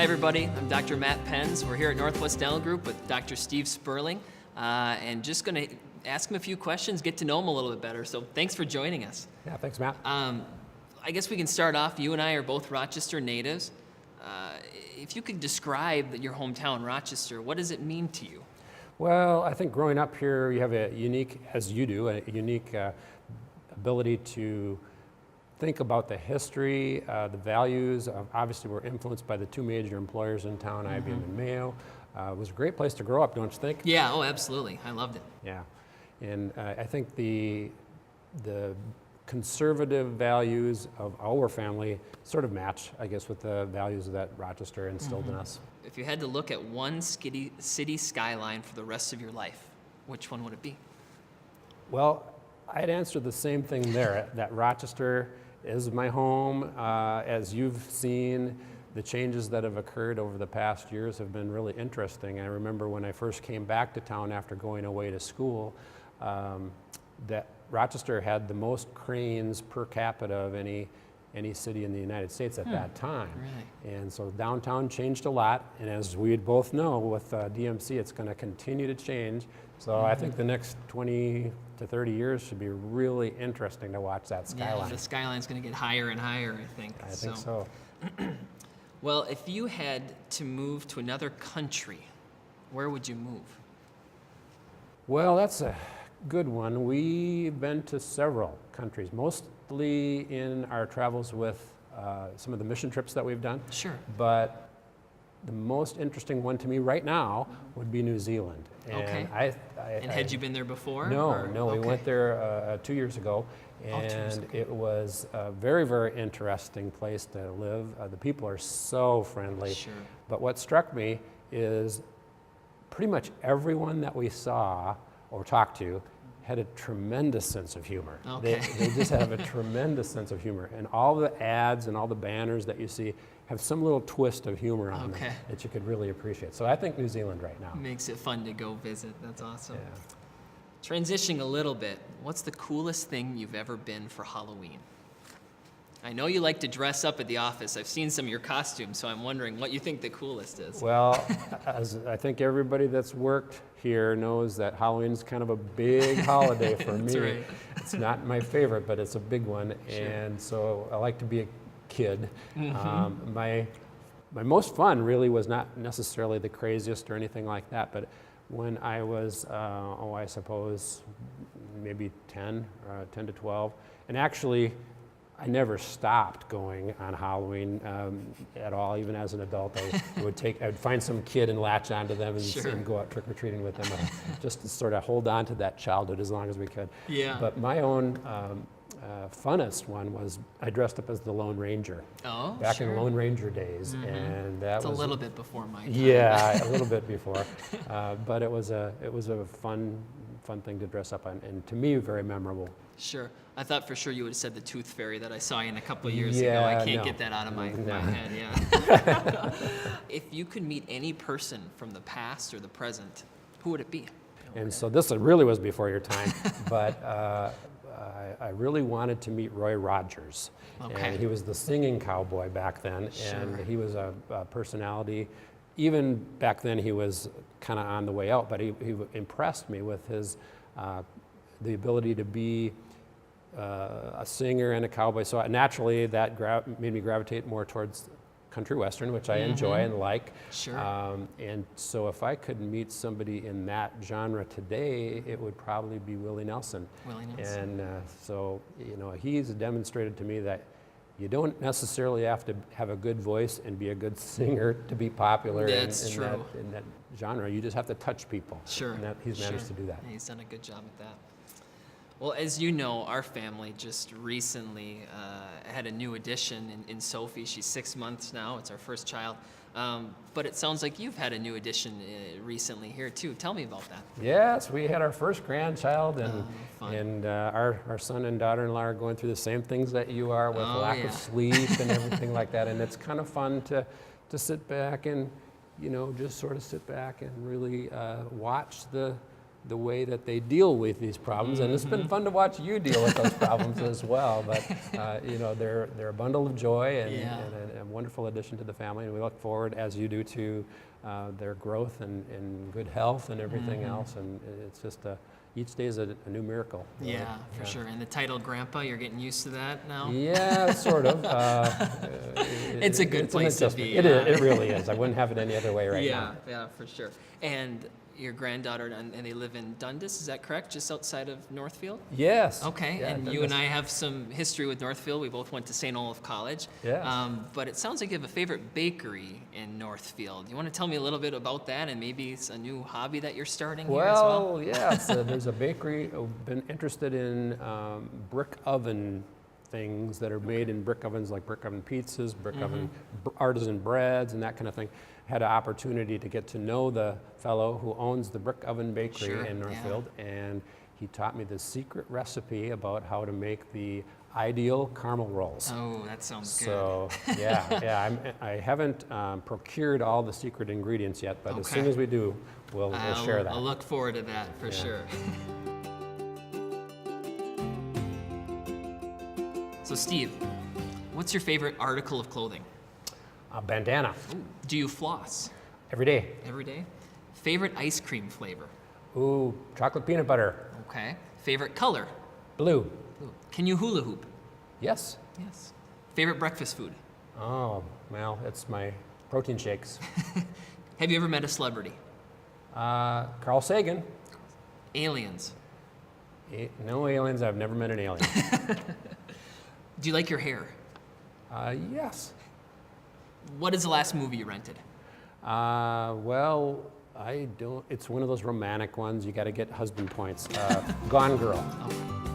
Hi everybody, I'm Dr. Matt Penz. We're here at Northwest Dental Group with Dr. Steve Sperling, and just going to ask him a few questions, get to know him a little bit better. So thanks for joining us. Yeah, thanks, Matt. I guess we can start off. You and I are both Rochester natives. If you could describe your hometown, Rochester, what does it mean to you? Well, I think growing up here, you have a unique, as you do, a unique ability to think about the history, the values. Obviously, we're influenced by the two major employers in town, IBM and Mayo. It was a great place to grow up, don't you think? Yeah, oh, absolutely. I loved it. Yeah, and I think the conservative values of our family sort of match, I guess, with the values that Rochester instilled in us. If you had to look at one city skyline for the rest of your life, which one would it be? Well, I'd answer the same thing there, that Rochester is my home. As you've seen, the changes that have occurred over the past years have been really interesting. I remember when I first came back to town after going away to school, that Rochester had the most cranes per capita of any city in the United States at that time. Really? And so downtown changed a lot, and as we both know, with DMC, it's going to continue to change. So I think the next 20 to 30 years should be really interesting to watch that skyline. Yeah, the skyline's going to get higher and higher, I think. I think so. Well, if you had to move to another country, where would you move? Well, that's a good one. We've been to several countries, mostly in our travels with some of the mission trips that we've done. Sure. But the most interesting one to me right now would be New Zealand. And Okay. And had you been there before? No, we Okay. went there 2 years ago, 2 years and ago. it was a very, very interesting place to live. The people are so friendly. Sure. But what struck me is pretty much everyone that we saw or talked to had a tremendous sense of humor. Okay. They just have a tremendous sense of humor. And all the ads and all the banners that you see have some little twist of humor on them that you could really appreciate. So I think New Zealand right now. Makes it fun to go visit. That's awesome. Yeah. Transitioning a little bit, what's the coolest thing you've ever been for Halloween? I know you like to dress up at the office. I've seen some of your costumes, so I'm wondering what you think the coolest is. Well, as I think everybody that's worked here knows that Halloween's kind of a big holiday for me. That's right. It's not my favorite, but it's a big one, and so I like to be a kid. My most fun really was not necessarily the craziest or anything like that, but when I was, I suppose, maybe 10 to 12, and actually I never stopped going on Halloween at all, even as an adult. I'd find some kid and latch onto them and go out trick-or-treating with them, just to sort of hold on to that childhood as long as we could. Yeah. But my own funnest one was I dressed up as the Lone Ranger. Oh, back sure. in Lone Ranger days, and that It's was a little bit before my time. Yeah, a little bit before, but it was a fun thing to dress up on, and to me very memorable. Sure. I thought for sure you would have said the Tooth Fairy that I saw you in a couple of years ago. Yeah, I can't no. get that out of my No. head, yeah. If you could meet any person from the past or the present, who would it be? And so this really was before your time, but I really wanted to meet Roy Rogers. Okay. And he was the singing cowboy back then, and he was a personality. Even back then he was kind of on the way out, but he impressed me with his the ability to be a singer and a cowboy. So naturally that made me gravitate more towards country western, which I enjoy and like. Sure. And so if I could meet somebody in that genre today, it would probably be Willie Nelson. Willie Nelson. And so, he's demonstrated to me that you don't necessarily have to have a good voice and be a good singer to be popular in that genre. You just have to touch people. Sure. And he's managed to do that. Yeah, he's done a good job at that. Well, as you know, our family just recently had a new addition in Sophie. She's 6 months now. It's our first child. But it sounds like you've had a new addition recently here, too. Tell me about that. Yes, we had our first grandchild, and our son and daughter-in-law are going through the same things that you are with lack of sleep and everything like that. And it's kind of fun to sit back and, just sort of sit back and really watch the the way that they deal with these problems, and it's been fun to watch you deal with those problems as well. But you know, they're a bundle of joy and, a wonderful addition to the family, and we look forward, as you do, to their growth and good health and everything else. And it's just each day is a new miracle. Really. Yeah, for sure. And the title Grandpa, you're getting used to that now? Yeah, sort of. It's a good place to be. It really is. I wouldn't have it any other way right now. Yeah, for sure. And your granddaughter, and they live in Dundas, is that correct? Just outside of Northfield? Yes. Okay, Yeah, and you and I have some history with Northfield. We both went to St. Olaf College. Yes. But it sounds like you have a favorite bakery in Northfield. You want to tell me a little bit about that, and maybe it's a new hobby that you're starting here as well? Well, yes. There's a bakery. I've been interested in brick oven things that are made in brick ovens, like brick oven pizzas, brick oven artisan breads, and that kind of thing. Had an opportunity to get to know the fellow who owns the brick oven bakery in Northfield, and he taught me the secret recipe about how to make the ideal caramel rolls. Oh, that sounds good. So I haven't procured all the secret ingredients yet, but as soon as we do, we'll share that. I'll look forward to that for sure. So Steve, what's your favorite article of clothing? A bandana. Ooh. Do you floss? Every day. Every day? Favorite ice cream flavor? Ooh, chocolate peanut butter. Okay. Favorite color? Blue. Blue. Can you hula hoop? Yes. Yes. Favorite breakfast food? Oh, well, it's my protein shakes. Have you ever met a celebrity? Carl Sagan. Aliens? No aliens. I've never met an alien. Do you like your hair? Yes. What is the last movie you rented? Well, I don't. It's one of those romantic ones. You got to get husband points. Gone Girl. Oh.